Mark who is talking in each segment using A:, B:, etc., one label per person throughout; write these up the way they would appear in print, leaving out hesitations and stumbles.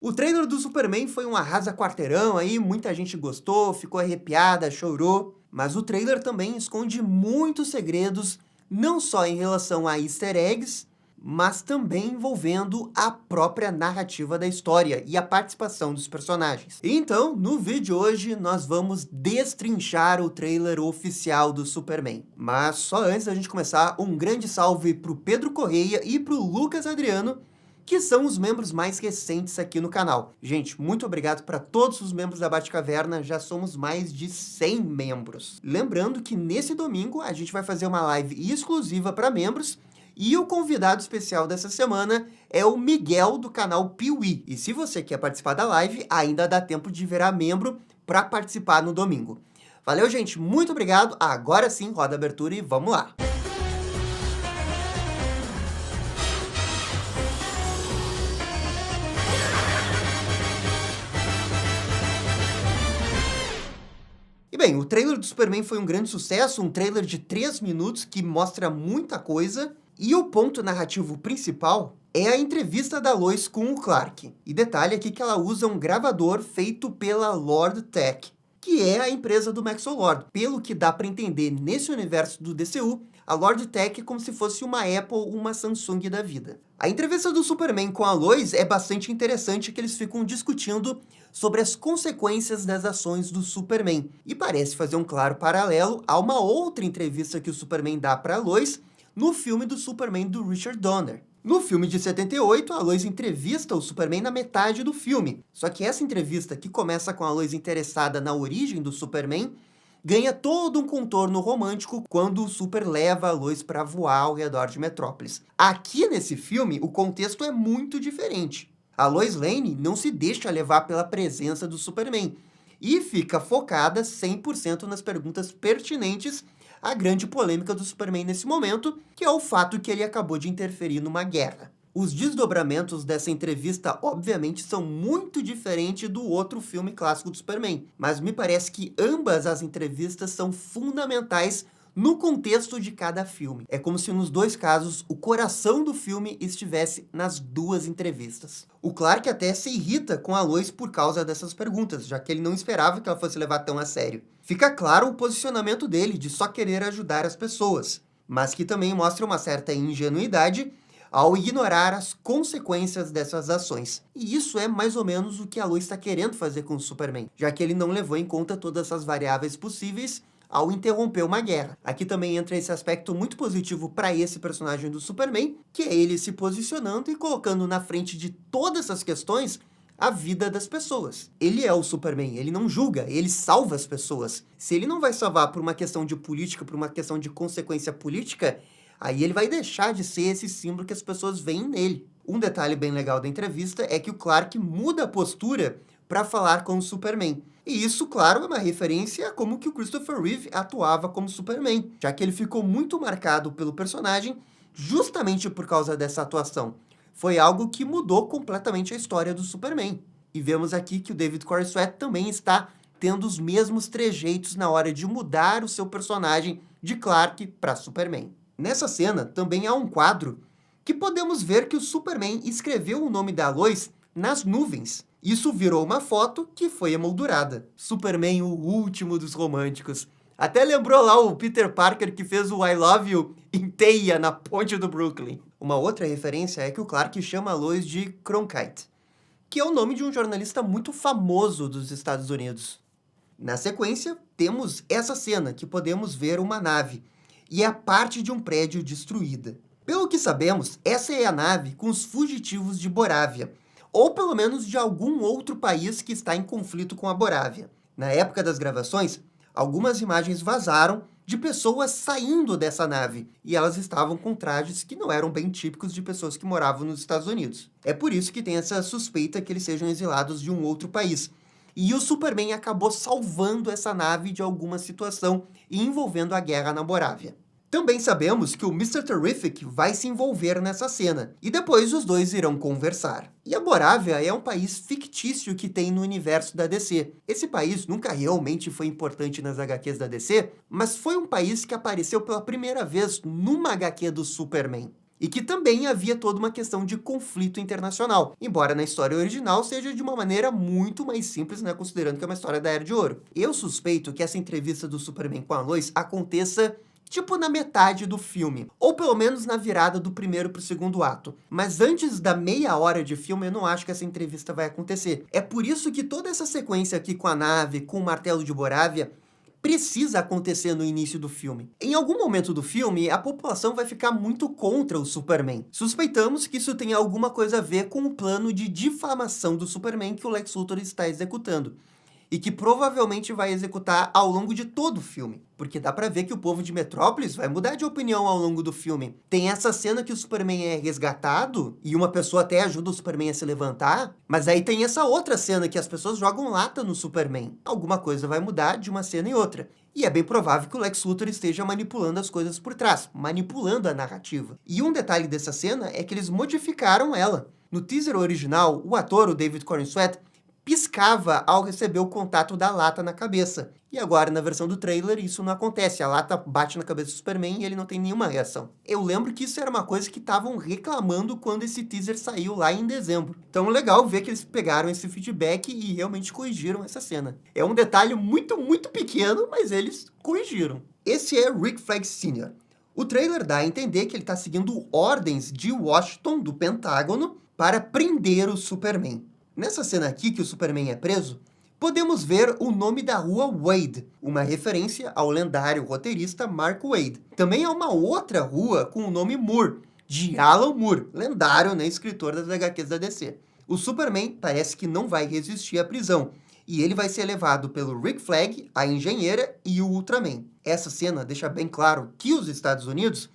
A: O trailer do Superman foi um arrasa-quarteirão aí, muita gente gostou, ficou arrepiada, chorou. Mas o trailer também esconde muitos segredos, não só em relação a easter eggs, mas também envolvendo a própria narrativa da história e a participação dos personagens. Então, no vídeo de hoje, nós vamos destrinchar o trailer oficial do Superman. Mas só antes da gente começar, um grande salve para o Pedro Correia e para o Lucas Adriano, que são os membros mais recentes aqui no canal. Gente, muito obrigado para todos os membros da Batcaverna, já somos mais de 100 membros. Lembrando que nesse domingo a gente vai fazer uma live exclusiva para membros, e o convidado especial dessa semana é o Miguel do canal Piuí. E se você quer participar da live, ainda dá tempo de virar membro para participar no domingo. Valeu, gente, muito obrigado. Agora sim, roda a abertura e vamos lá. E bem, o trailer do Superman foi um grande sucesso, um trailer de 3 minutos que mostra muita coisa. E o ponto narrativo principal é a entrevista da Lois com o Clark. E detalhe aqui que ela usa um gravador feito pela Lord Tech, que é a empresa do Maxwell Lord. Pelo que dá para entender nesse universo do DCU, a Lord Tech é como se fosse uma Apple, uma Samsung da vida. A entrevista do Superman com a Lois é bastante interessante, que eles ficam discutindo sobre as consequências das ações do Superman. E parece fazer um claro paralelo a uma outra entrevista que o Superman dá para a Lois no filme do Superman do Richard Donner. No filme de 78, a Lois entrevista o Superman na metade do filme. Só que essa entrevista, que começa com a Lois interessada na origem do Superman, ganha todo um contorno romântico quando o Super leva a Lois para voar ao redor de Metrópolis. Aqui nesse filme, o contexto é muito diferente. A Lois Lane não se deixa levar pela presença do Superman e fica focada 100% nas perguntas pertinentes à grande polêmica do Superman nesse momento, que é o fato que ele acabou de interferir numa guerra. Os desdobramentos dessa entrevista, obviamente, são muito diferentes do outro filme clássico do Superman, mas me parece que ambas as entrevistas são fundamentais no contexto de cada filme. É como se nos dois casos o coração do filme estivesse nas duas entrevistas. O Clark até se irrita com a Lois por causa dessas perguntas, já que ele não esperava que ela fosse levar tão a sério. Fica claro o posicionamento dele de só querer ajudar as pessoas, mas que também mostra uma certa ingenuidade ao ignorar as consequências dessas ações. E isso é mais ou menos o que a Lois está querendo fazer com o Superman, já que ele não levou em conta todas essas variáveis possíveis ao interromper uma guerra. Aqui também entra esse aspecto muito positivo para esse personagem do Superman, que é ele se posicionando e colocando na frente de todas essas questões a vida das pessoas. Ele é o Superman, ele não julga, ele salva as pessoas. Se ele não vai salvar por uma questão de política, por uma questão de consequência política, aí ele vai deixar de ser esse símbolo que as pessoas veem nele. Um detalhe bem legal da entrevista é que o Clark muda a postura para falar com o Superman. E isso, claro, é uma referência a como que o Christopher Reeve atuava como Superman, já que ele ficou muito marcado pelo personagem justamente por causa dessa atuação. Foi algo que mudou completamente a história do Superman. E vemos aqui que o David Corenswet também está tendo os mesmos trejeitos na hora de mudar o seu personagem de Clark para Superman. Nessa cena, também há um quadro que podemos ver que o Superman escreveu o nome da Lois nas nuvens. Isso virou uma foto que foi emoldurada. Superman, o último dos românticos. Até lembrou lá o Peter Parker que fez o I Love You em teia na ponte do Brooklyn. Uma outra referência é que o Clark chama a Lois de Cronkite, que é o nome de um jornalista muito famoso dos Estados Unidos. Na sequência, temos essa cena que podemos ver uma nave, e é a parte de um prédio destruída. Pelo que sabemos, essa é a nave com os fugitivos de Borávia, ou pelo menos de algum outro país que está em conflito com a Borávia. Na época das gravações, algumas imagens vazaram de pessoas saindo dessa nave, e elas estavam com trajes que não eram bem típicos de pessoas que moravam nos Estados Unidos. É por isso que tem essa suspeita que eles sejam exilados de um outro país. E o Superman acabou salvando essa nave de alguma situação envolvendo a guerra na Borávia. Também sabemos que o Mr. Terrific vai se envolver nessa cena, e depois os dois irão conversar. E a Borávia é um país fictício que tem no universo da DC. Esse país nunca realmente foi importante nas HQs da DC, mas foi um país que apareceu pela primeira vez numa HQ do Superman. e que também havia toda uma questão de conflito internacional, embora na história original seja de uma maneira muito mais simples, né, considerando que é uma história da Era de Ouro. Eu suspeito que essa entrevista do Superman com a Lois aconteça tipo na metade do filme, ou pelo menos na virada do primeiro para o segundo ato. Mas antes da meia hora de filme, eu não acho que essa entrevista vai acontecer. É por isso que toda essa sequência aqui com a nave, com o martelo de Borávia, precisa acontecer no início do filme. Em algum momento do filme, a população vai ficar muito contra o Superman. Suspeitamos que isso tenha alguma coisa a ver com o plano de difamação do Superman que o Lex Luthor está executando, e que provavelmente vai executar ao longo de todo o filme. Porque dá pra ver que o povo de Metrópolis vai mudar de opinião ao longo do filme. Tem essa cena que o Superman é resgatado, e uma pessoa até ajuda o Superman a se levantar, mas aí tem essa outra cena que as pessoas jogam lata no Superman. Alguma coisa vai mudar de uma cena e outra. E é bem provável que o Lex Luthor esteja manipulando as coisas por trás, manipulando a narrativa. E um detalhe dessa cena é que eles modificaram ela. No teaser original, o ator, o David Corenswet, piscava ao receber o contato da lata na cabeça. E agora, na versão do trailer, isso não acontece. A lata bate na cabeça do Superman e ele não tem nenhuma reação. Eu lembro que isso era uma coisa que estavam reclamando quando esse teaser saiu lá em dezembro. Então, legal ver que eles pegaram esse feedback e realmente corrigiram essa cena. É um detalhe muito, muito pequeno, mas eles corrigiram. Esse é Rick Flag Sr. O trailer dá a entender que ele está seguindo ordens de Washington, do Pentágono, para prender o Superman. Nessa cena aqui, que o Superman é preso, podemos ver o nome da rua Wade, uma referência ao lendário roteirista Mark Waid. Também há uma outra rua com o nome Moore, de Alan Moore, lendário, né, escritor das HQs da DC. O Superman parece que não vai resistir à prisão, e ele vai ser levado pelo Rick Flag, a engenheira e o Ultraman. Essa cena deixa bem claro que os Estados Unidos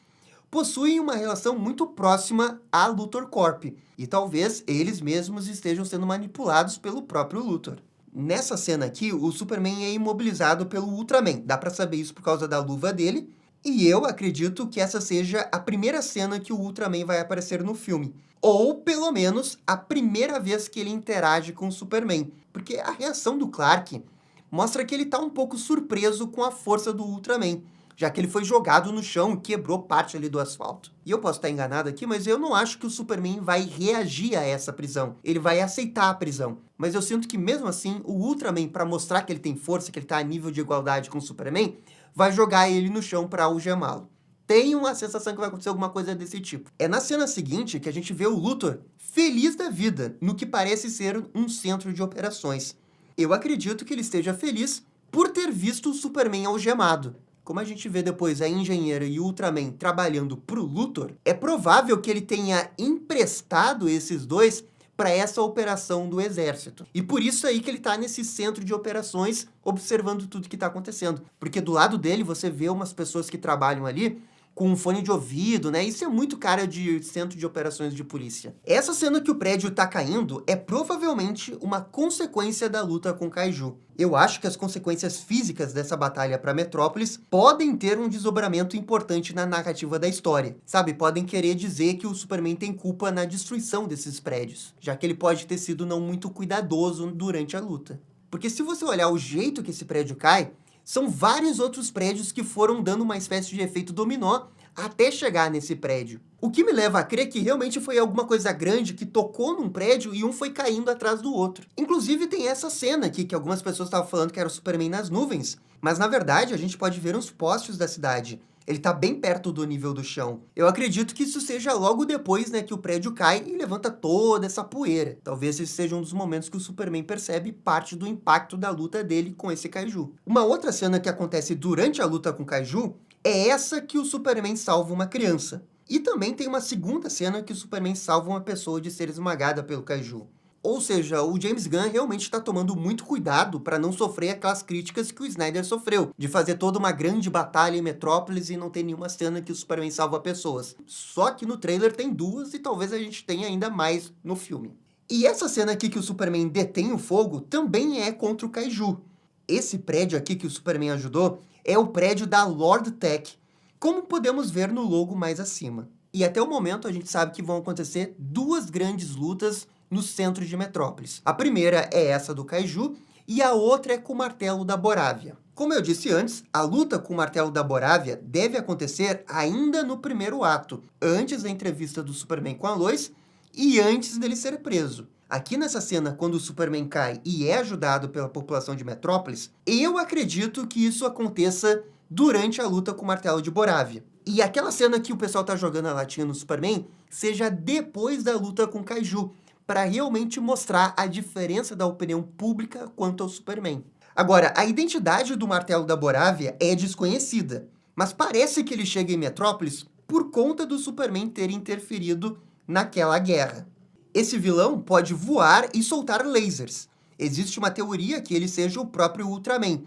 A: possuem uma relação muito próxima à Luthor Corp, e talvez eles mesmos estejam sendo manipulados pelo próprio Luthor. Nessa cena aqui, o Superman é imobilizado pelo Ultraman, dá pra saber isso por causa da luva dele, e eu acredito que essa seja a primeira cena que o Ultraman vai aparecer no filme, ou pelo menos a primeira vez que ele interage com o Superman, porque a reação do Clark mostra que ele tá um pouco surpreso com a força do Ultraman, já que ele foi jogado no chão e quebrou parte ali do asfalto. E eu posso estar enganado aqui, mas eu não acho que o Superman vai reagir a essa prisão. Ele vai aceitar a prisão. Mas eu sinto que mesmo assim, o Ultraman, para mostrar que ele tem força, que ele está a nível de igualdade com o Superman, vai jogar ele no chão para algemá-lo. Tenho uma sensação que vai acontecer alguma coisa desse tipo. É na cena seguinte que a gente vê o Luthor feliz da vida, no que parece ser um centro de operações. Eu acredito que ele esteja feliz por ter visto o Superman algemado. Como a gente vê depois a engenheira e o Ultraman trabalhando para o Luthor, é provável que ele tenha emprestado esses dois para essa operação do exército. E por isso aí que ele está nesse centro de operações, observando tudo que está acontecendo. Porque do lado dele você vê umas pessoas que trabalham ali com um fone de ouvido, né? Isso é muito cara de centro de operações de polícia. Essa cena que o prédio tá caindo é provavelmente uma consequência da luta com Kaiju. Eu acho que as consequências físicas dessa batalha para Metrópolis podem ter um desdobramento importante na narrativa da história. Sabe, podem querer dizer que o Superman tem culpa na destruição desses prédios, já que ele pode ter sido não muito cuidadoso durante a luta. Porque se você olhar o jeito que esse prédio cai, são vários outros prédios que foram dando uma espécie de efeito dominó até chegar nesse prédio. O que me leva a crer que realmente foi alguma coisa grande que tocou num prédio e um foi caindo atrás do outro. Inclusive tem essa cena aqui que algumas pessoas estavam falando que era o Superman nas nuvens, mas na verdade a gente pode ver uns postes da cidade. Ele tá bem perto do nível do chão. Eu acredito que isso seja logo depois, né, que o prédio cai e levanta toda essa poeira. Talvez esse seja um dos momentos que o Superman percebe parte do impacto da luta dele com esse Kaiju. Uma outra cena que acontece durante a luta com o Kaiju é essa que o Superman salva uma criança. E também tem uma segunda cena que o Superman salva uma pessoa de ser esmagada pelo Kaiju. Ou seja, o James Gunn realmente está tomando muito cuidado para não sofrer aquelas críticas que o Snyder sofreu, de fazer toda uma grande batalha em Metrópolis e não ter nenhuma cena que o Superman salva pessoas. Só que no trailer tem duas e talvez a gente tenha ainda mais no filme. E essa cena aqui que o Superman detém o fogo também é contra o Kaiju. Esse prédio aqui que o Superman ajudou é o prédio da Lord Tech, como podemos ver no logo mais acima. E até o momento a gente sabe que vão acontecer duas grandes lutas no centro de Metrópolis. A primeira é essa do Kaiju, e a outra é com o martelo da Borávia. Como eu disse antes, a luta com o martelo da Borávia deve acontecer ainda no primeiro ato, antes da entrevista do Superman com a Lois e antes dele ser preso. Aqui nessa cena, quando o Superman cai e é ajudado pela população de Metrópolis, eu acredito que isso aconteça durante a luta com o martelo de Borávia. E aquela cena que o pessoal tá jogando a latinha no Superman seja depois da luta com o Kaiju, para realmente mostrar a diferença da opinião pública quanto ao Superman. Agora, a identidade do martelo da Borávia é desconhecida, mas parece que ele chega em Metrópolis por conta do Superman ter interferido naquela guerra. Esse vilão pode voar e soltar lasers. Existe uma teoria que ele seja o próprio Ultraman,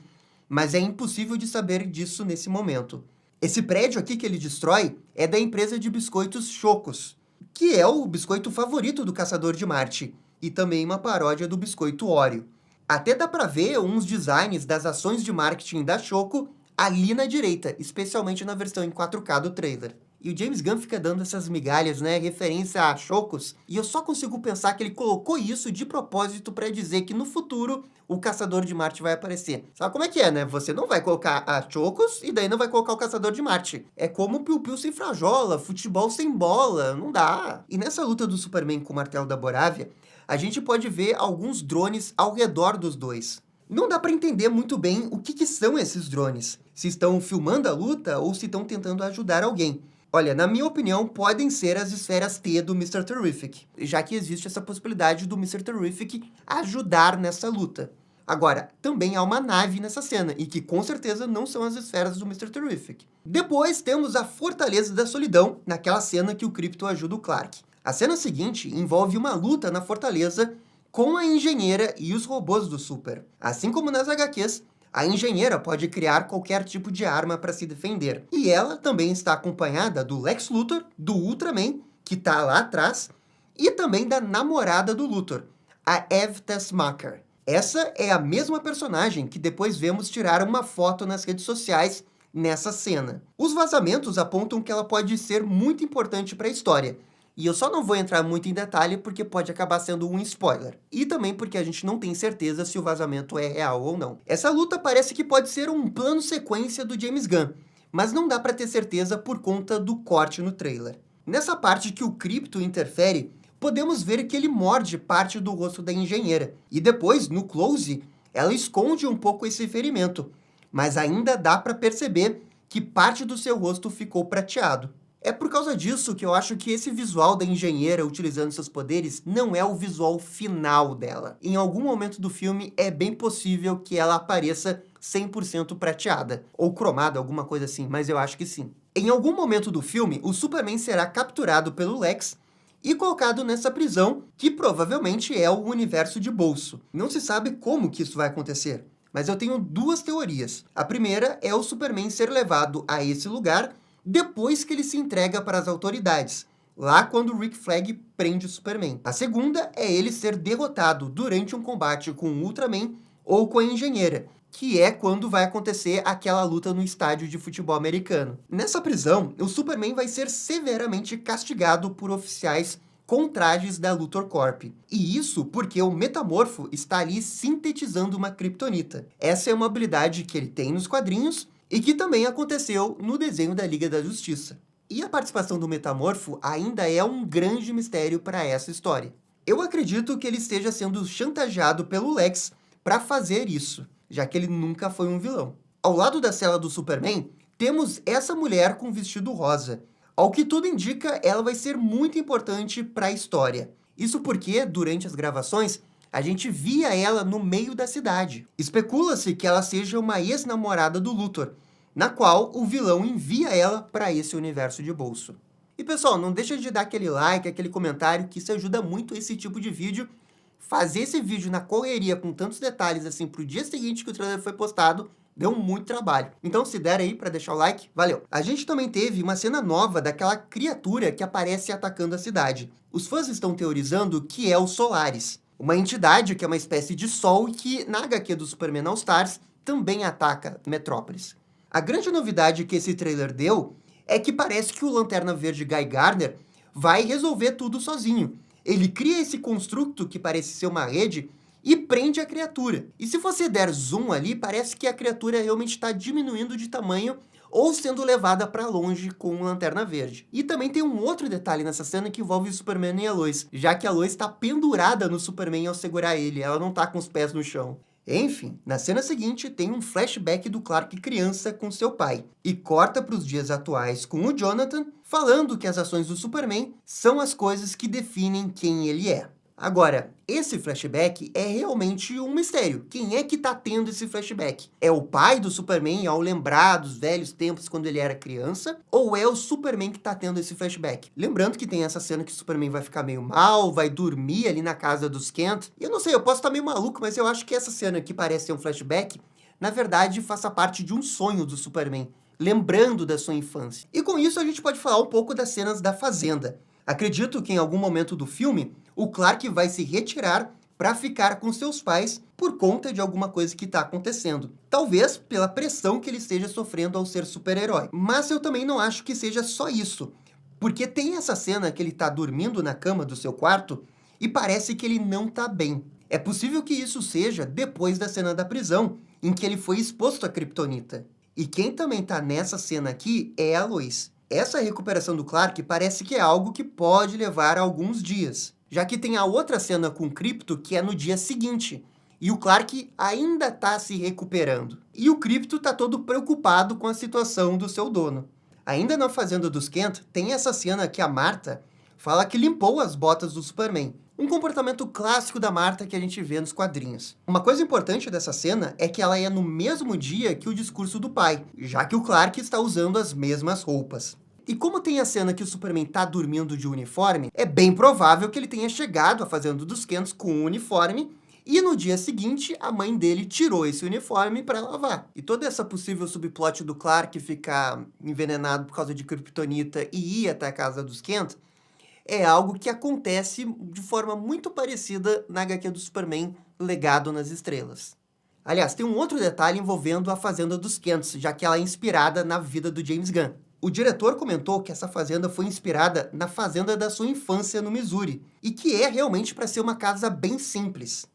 A: mas é impossível de saber disso nesse momento. Esse prédio aqui que ele destrói é da empresa de biscoitos Chocos, que é o biscoito favorito do Caçador de Marte, e também uma paródia do biscoito Oreo. Até dá pra ver uns designs das ações de marketing da Choco ali na direita, especialmente na versão em 4K do trailer. E o James Gunn fica dando essas migalhas, né, referência a Chocos, e eu só consigo pensar que ele colocou isso de propósito para dizer que no futuro o Caçador de Marte vai aparecer. Sabe como é que é, né? Você não vai colocar a Chocos e daí não vai colocar o Caçador de Marte. É como piu-piu sem frajola, futebol sem bola, não dá. E nessa luta do Superman com o martelo da Borávia, a gente pode ver alguns drones ao redor dos dois. Não dá para entender muito bem o que são esses drones. Se estão filmando a luta ou se estão tentando ajudar alguém. Olha, na minha opinião, podem ser as esferas T do Mr. Terrific, já que existe essa possibilidade do Mr. Terrific ajudar nessa luta. Agora, também há uma nave nessa cena, e que com certeza não são as esferas do Mr. Terrific. Depois temos a Fortaleza da Solidão, naquela cena que o Krypto ajuda o Clark. A cena seguinte envolve uma luta na Fortaleza com a engenheira e os robôs do Super. Assim como nas HQs, a engenheira pode criar qualquer tipo de arma para se defender. E ela também está acompanhada do Lex Luthor, do Ultraman, que está lá atrás, e também da namorada do Luthor, a Eve Tessmacher. Essa é a mesma personagem que depois vemos tirar uma foto nas redes sociais nessa cena. Os vazamentos apontam que ela pode ser muito importante para a história, e eu só não vou entrar muito em detalhe porque pode acabar sendo um spoiler. E também porque a gente não tem certeza se o vazamento é real ou não. Essa luta parece que pode ser um plano sequência do James Gunn, mas não dá para ter certeza por conta do corte no trailer. Nessa parte que o Krypto interfere, podemos ver que ele morde parte do rosto da engenheira. E depois, no close, ela esconde um pouco esse ferimento, mas ainda dá para perceber que parte do seu rosto ficou prateado. É por causa disso que eu acho que esse visual da engenheira utilizando seus poderes não é o visual final dela. Em algum momento do filme é bem possível que ela apareça 100% prateada, ou cromada, alguma coisa assim, mas eu acho que sim. Em algum momento do filme, o Superman será capturado pelo Lex e colocado nessa prisão, que provavelmente é o universo de bolso. Não se sabe como que isso vai acontecer, mas eu tenho duas teorias. A primeira é o Superman ser levado a esse lugar depois que ele se entrega para as autoridades, lá quando o Rick Flag prende o Superman. A segunda é ele ser derrotado durante um combate com o Ultraman ou com a engenheira, que é quando vai acontecer aquela luta no estádio de futebol americano. Nessa prisão, o Superman vai ser severamente castigado por oficiais com trajes da Luthor Corp. E isso porque o Metamorfo está ali sintetizando uma kryptonita. Essa é uma habilidade que ele tem nos quadrinhos, e que também aconteceu no desenho da Liga da Justiça. E a participação do Metamorfo ainda é um grande mistério para essa história. Eu acredito que ele esteja sendo chantageado pelo Lex para fazer isso, já que ele nunca foi um vilão. Ao lado da cela do Superman, temos essa mulher com vestido rosa. Ao que tudo indica, ela vai ser muito importante para a história. Isso porque, durante as gravações, a gente via ela no meio da cidade. Especula-se que ela seja uma ex-namorada do Luthor, na qual o vilão envia ela para esse universo de bolso. E pessoal, não deixa de dar aquele like, aquele comentário, que isso ajuda muito esse tipo de vídeo. Fazer esse vídeo na correria com tantos detalhes assim pro dia seguinte que o trailer foi postado, deu muito trabalho. Então se der aí para deixar o like, valeu. A gente também teve uma cena nova daquela criatura que aparece atacando a cidade. Os fãs estão teorizando que é o Solaris, uma entidade que é uma espécie de sol e que, na HQ do Superman All Stars, também ataca Metrópolis. A grande novidade que esse trailer deu é que parece que o Lanterna Verde Guy Gardner vai resolver tudo sozinho. Ele cria esse construto que parece ser uma rede e prende a criatura. E se você der zoom ali, parece que a criatura realmente está diminuindo de tamanho ou sendo levada para longe com Lanterna Verde. E também tem um outro detalhe nessa cena que envolve o Superman e a Lois, já que a Lois está pendurada no Superman ao segurar ele, ela não está com os pés no chão. Enfim, na cena seguinte tem um flashback do Clark criança com seu pai, e corta para os dias atuais com o Jonathan, falando que as ações do Superman são as coisas que definem quem ele é. Agora, esse flashback é realmente um mistério. Quem é que está tendo esse flashback? É o pai do Superman ao lembrar dos velhos tempos quando ele era criança? Ou é o Superman que está tendo esse flashback? Lembrando que tem essa cena que o Superman vai ficar meio mal, vai dormir ali na casa dos Kent. E eu não sei, eu posso estar meio maluco, mas eu acho que essa cena que parece ser um flashback, na verdade, faça parte de um sonho do Superman, lembrando da sua infância. E com isso a gente pode falar um pouco das cenas da Fazenda. Acredito que em algum momento do filme, o Clark vai se retirar para ficar com seus pais por conta de alguma coisa que está acontecendo. Talvez pela pressão que ele esteja sofrendo ao ser super-herói. Mas eu também não acho que seja só isso. Porque tem essa cena que ele está dormindo na cama do seu quarto e parece que ele não está bem. É possível que isso seja depois da cena da prisão, em que ele foi exposto à Kryptonita. E quem também está nessa cena aqui é a Lois. Essa recuperação do Clark parece que é algo que pode levar alguns dias, já que tem a outra cena com Krypto que é no dia seguinte, e o Clark ainda está se recuperando. E o Krypto está todo preocupado com a situação do seu dono. Ainda na Fazenda dos Kent, tem essa cena que a Martha fala que limpou as botas do Superman. Um comportamento clássico da Martha que a gente vê nos quadrinhos. Uma coisa importante dessa cena é que ela é no mesmo dia que o discurso do pai, já que o Clark está usando as mesmas roupas. E como tem a cena que o Superman está dormindo de uniforme, é bem provável que ele tenha chegado à Fazenda dos Kent com o uniforme e no dia seguinte a mãe dele tirou esse uniforme para lavar. E toda essa possível subplot do Clark ficar envenenado por causa de Kryptonita e ir até a casa dos Kent é algo que acontece de forma muito parecida na HQ do Superman, Legado nas Estrelas. Aliás, tem um outro detalhe envolvendo a Fazenda dos Kents, já que ela é inspirada na vida do James Gunn. O diretor comentou que essa fazenda foi inspirada na fazenda da sua infância no Missouri, e que é realmente para ser uma casa bem simples.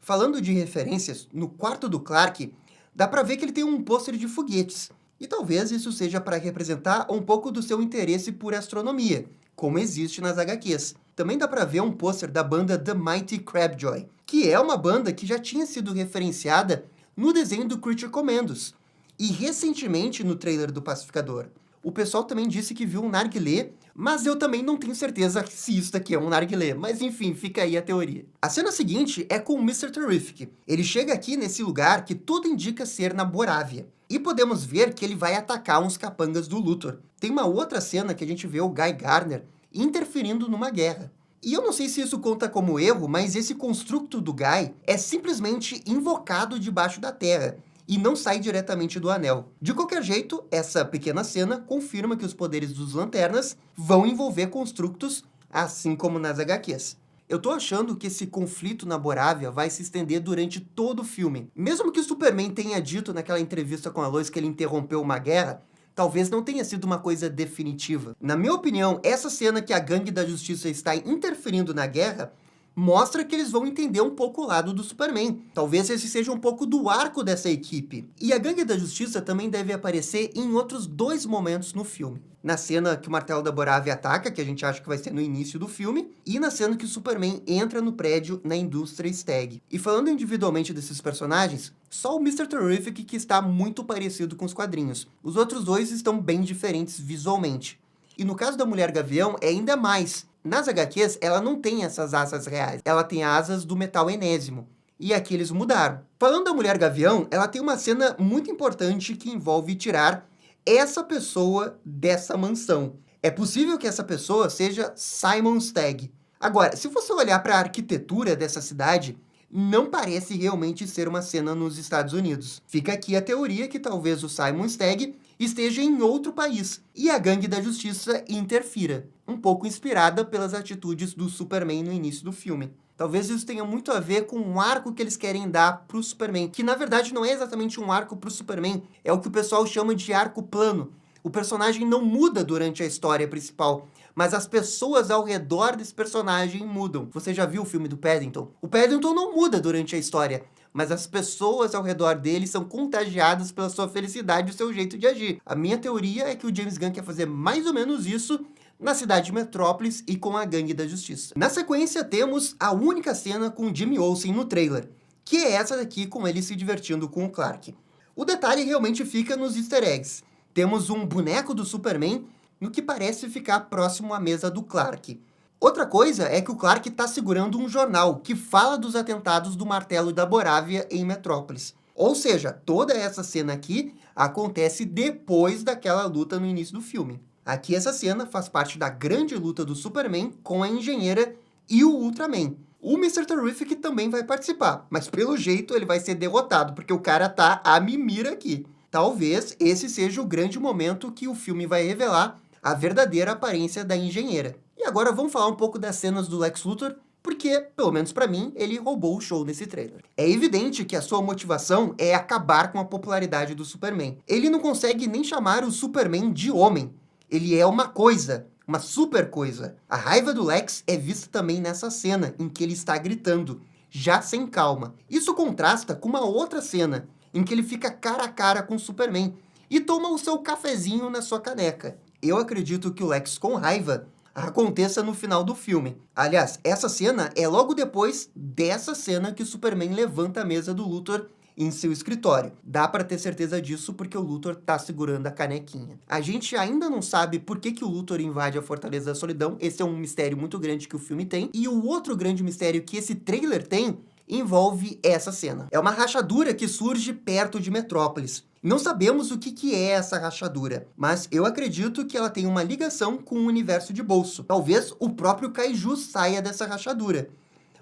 A: Falando de referências, no quarto do Clark, dá para ver que ele tem um pôster de foguetes, e talvez isso seja para representar um pouco do seu interesse por astronomia, como existe nas HQs. Também dá para ver um pôster da banda The Mighty Crabjoy, que é uma banda que já tinha sido referenciada no desenho do Creature Commandos, e recentemente no trailer do Pacificador. O pessoal também disse que viu um narguilé, mas eu também não tenho certeza se isso daqui é um narguilé. Mas enfim, fica aí a teoria. A cena seguinte é com o Mr. Terrific. Ele chega aqui nesse lugar que tudo indica ser na Borávia. E podemos ver que ele vai atacar uns capangas do Luthor. Tem uma outra cena que a gente vê o Guy Gardner interferindo numa guerra. E eu não sei se isso conta como erro, mas esse construto do Guy é simplesmente invocado debaixo da terra e não sai diretamente do anel. De qualquer jeito, essa pequena cena confirma que os poderes dos Lanternas vão envolver construtos, assim como nas HQs. Eu tô achando que esse conflito na Borávia vai se estender durante todo o filme. Mesmo que o Superman tenha dito naquela entrevista com a Lois que ele interrompeu uma guerra, talvez não tenha sido uma coisa definitiva. Na minha opinião, essa cena que a Gangue da Justiça está interferindo na guerra mostra que eles vão entender um pouco o lado do Superman. Talvez esse seja um pouco do arco dessa equipe. E a Gangue da Justiça também deve aparecer em outros 2 momentos no filme. Na cena que o Martelo da Borávia ataca, que a gente acha que vai ser no início do filme, e na cena que o Superman entra no prédio na indústria Stag. E falando individualmente desses personagens, só o Mr. Terrific que está muito parecido com os quadrinhos. Os outros 2 estão bem diferentes visualmente. E no caso da Mulher Gavião, é ainda mais. Nas HQs, ela não tem essas asas reais. Ela tem asas do metal enésimo. E aqui eles mudaram. Falando da Mulher Gavião, ela tem uma cena muito importante que envolve tirar essa pessoa dessa mansão. É possível que essa pessoa seja Simon Stagg. Agora, se você olhar para a arquitetura dessa cidade, não parece realmente ser uma cena nos Estados Unidos. Fica aqui a teoria que talvez o Simon Stagg esteja em outro país e a Gangue da Justiça interfira, um pouco inspirada pelas atitudes do Superman no início do filme. Talvez isso tenha muito a ver com um arco que eles querem dar pro Superman, que na verdade não é exatamente um arco pro Superman, é o que o pessoal chama de arco plano. O personagem não muda durante a história principal, mas as pessoas ao redor desse personagem mudam. Você já viu o filme do Paddington? O Paddington não muda durante a história, mas as pessoas ao redor dele são contagiadas pela sua felicidade e o seu jeito de agir. A minha teoria é que o James Gunn quer fazer mais ou menos isso na cidade de Metrópolis e com a Gangue da Justiça. Na sequência, temos a única cena com Jimmy Olsen no trailer, que é essa daqui com ele se divertindo com o Clark. O detalhe realmente fica nos easter eggs. Temos um boneco do Superman no que parece ficar próximo à mesa do Clark. Outra coisa é que o Clark está segurando um jornal que fala dos atentados do Martelo da Borávia em Metrópolis. Ou seja, toda essa cena aqui acontece depois daquela luta no início do filme. Aqui essa cena faz parte da grande luta do Superman com a Engenheira e o Ultraman. O Mr. Terrific também vai participar, mas pelo jeito ele vai ser derrotado, porque o cara tá a mimir aqui. Talvez esse seja o grande momento que o filme vai revelar a verdadeira aparência da Engenheira. E agora vamos falar um pouco das cenas do Lex Luthor, porque, pelo menos pra mim, ele roubou o show nesse trailer. É evidente que a sua motivação é acabar com a popularidade do Superman. Ele não consegue nem chamar o Superman de homem. Ele é uma coisa, uma super coisa. A raiva do Lex é vista também nessa cena, em que ele está gritando, já sem calma. Isso contrasta com uma outra cena, em que ele fica cara a cara com o Superman e toma o seu cafezinho na sua caneca. Eu acredito que o Lex com raiva aconteça no final do filme. Aliás, essa cena é logo depois dessa cena que o Superman levanta a mesa do Luthor em seu escritório. Dá pra ter certeza disso porque o Luthor tá segurando a canequinha. A gente ainda não sabe por que o Luthor invade a Fortaleza da Solidão. Esse é um mistério muito grande que o filme tem. E o outro grande mistério que esse trailer tem envolve essa cena. É uma rachadura que surge perto de Metrópolis. Não sabemos o que é essa rachadura, mas eu acredito que ela tem uma ligação com o universo de bolso. Talvez o próprio Kaiju saia dessa rachadura.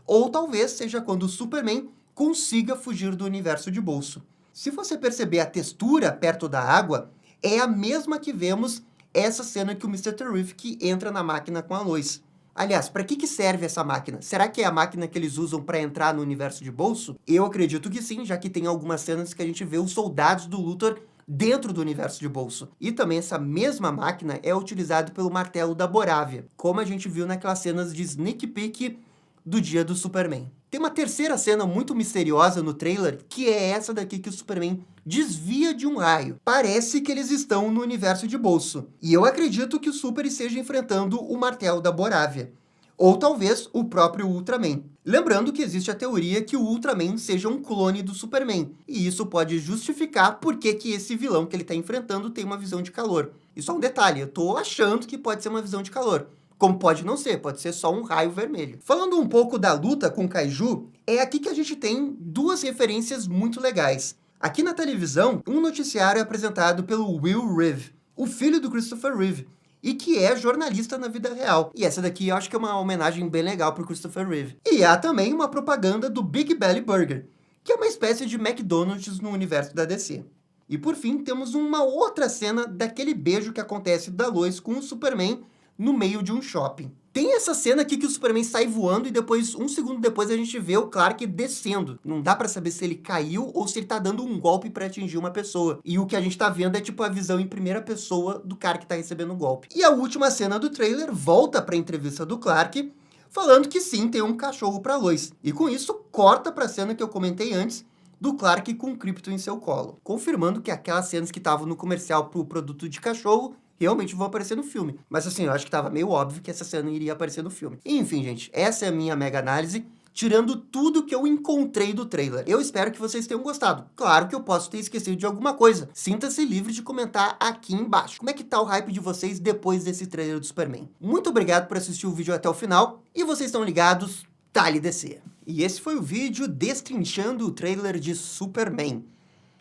A: Ou talvez seja quando o Superman consiga fugir do universo de bolso. Se você perceber a textura perto da água, é a mesma que vemos essa cena que o Mr. Terrific entra na máquina com a Lois. Aliás, para que serve essa máquina? Será que é a máquina que eles usam para entrar no universo de bolso? Eu acredito que sim, já que tem algumas cenas que a gente vê os soldados do Luthor dentro do universo de bolso. E também essa mesma máquina é utilizada pelo Martelo da Borávia, como a gente viu naquelas cenas de sneak peek do dia do Superman. Tem uma terceira cena muito misteriosa no trailer, que é essa daqui que o Superman desvia de um raio. Parece que eles estão no universo de bolso. E eu acredito que o Super esteja enfrentando o Martelo da Borávia. Ou talvez o próprio Ultraman. Lembrando que existe a teoria que o Ultraman seja um clone do Superman. E isso pode justificar por que esse vilão que ele está enfrentando tem uma visão de calor. Isso é um detalhe, eu estou achando que pode ser uma visão de calor. Como pode não ser, pode ser só um raio vermelho. Falando um pouco da luta com Kaiju, é aqui que a gente tem duas referências muito legais. Aqui na televisão, um noticiário é apresentado pelo Will Reeve, o filho do Christopher Reeve, e que é jornalista na vida real. E essa daqui eu acho que é uma homenagem bem legal pro Christopher Reeve. E há também uma propaganda do Big Belly Burger, que é uma espécie de McDonald's no universo da DC. E por fim, temos uma outra cena daquele beijo que acontece da Lois com o Superman no meio de um shopping. Tem essa cena aqui que o Superman sai voando e depois, um segundo depois, a gente vê o Clark descendo. Não dá pra saber se ele caiu ou se ele tá dando um golpe pra atingir uma pessoa. E o que a gente tá vendo é tipo a visão em primeira pessoa do cara que tá recebendo o golpe. E a última cena do trailer volta pra entrevista do Clark, falando que sim, tem um cachorro pra Lois. E com isso, corta pra cena que eu comentei antes, do Clark com o Krypton em seu colo. Confirmando que aquelas cenas que estavam no comercial pro produto de cachorro realmente vão aparecer no filme. Mas assim, eu acho que tava meio óbvio que essa cena iria aparecer no filme. Enfim, gente, essa é a minha mega análise, tirando tudo que eu encontrei do trailer. Eu espero que vocês tenham gostado. Claro que eu posso ter esquecido de alguma coisa. Sinta-se livre de comentar aqui embaixo. Como é que tá o hype de vocês depois desse trailer do Superman? Muito obrigado por assistir o vídeo até o final. E vocês estão ligados, Dale DC. E esse foi o vídeo destrinchando o trailer de Superman.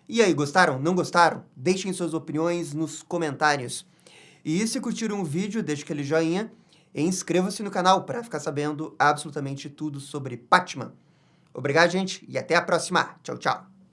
A: E aí, gostaram? Não gostaram? Deixem suas opiniões nos comentários. E se curtiram o vídeo, deixe aquele joinha e inscreva-se no canal para ficar sabendo absolutamente tudo sobre Batman. Obrigado, gente, e até a próxima. Tchau, tchau.